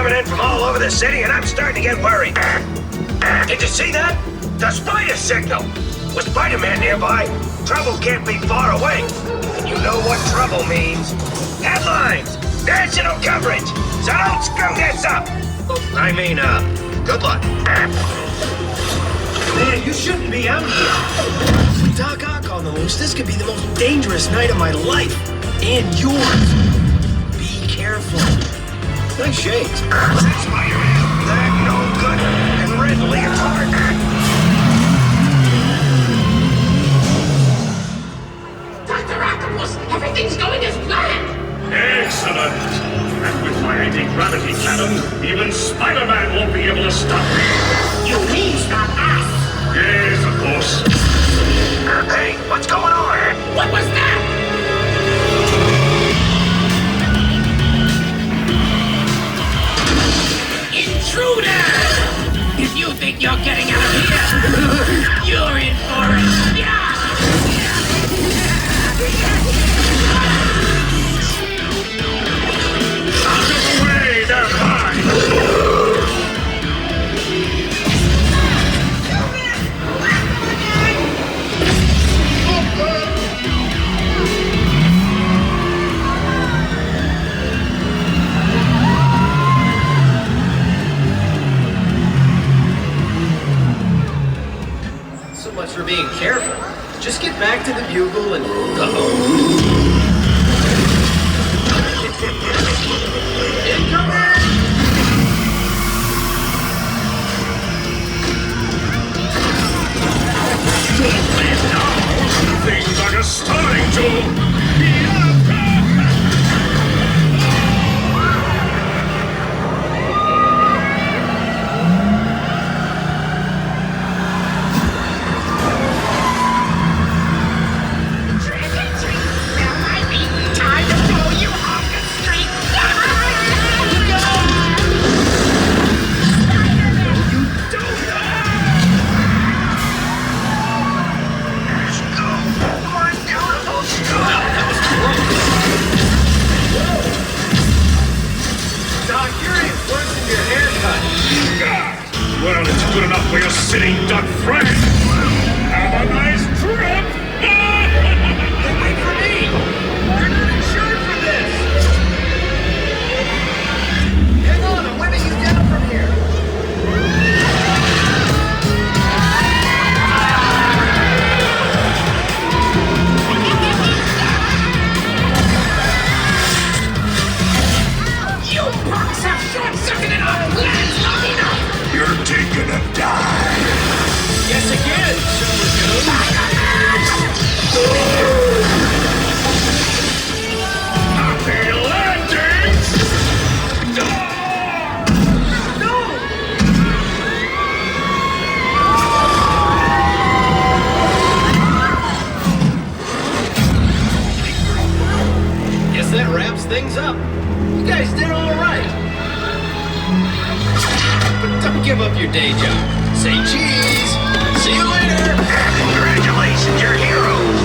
coming in from all over the city, and I'm starting to get worried. Did you see that? The spider signal! With Spider-Man nearby, trouble can't be far away. And you know what trouble means. Headlines! National coverage! So don't screw this up! Good luck. Man, you shouldn't be out here. With Doc Ock on the loose, this could be the most dangerous night of my life. And yours. Be careful. Nice shades. That's Spider-Man. That no good. And red leotard. Dr. Octopus, everything's going as planned. Excellent. And with my anti-gravity cannon, even Spider-Man won't be able to stop me. You mean stop us? Yes, of course. Hey, what's going on? What was that? Intruder! If you think you're getting out of here, you're in for it. Out of the way, they're mine! So much for being careful. Just get back to the bugle and... Things are just starting to... Time to blow you off the street! Doc, you're in worse than your haircut. Well, it's good enough for your sitting duck friend. Have a nice trip! Hey, wait for me! You're not insured for this! Hang on, I'm letting you down from here. You punks have short-circuited our plans long enough! You're taking a dive. Yes, again, Silver Happy landings! Guess that wraps things up. You guys did all right. But don't give up your day job. Say cheese. See you later. Congratulations, you're heroes.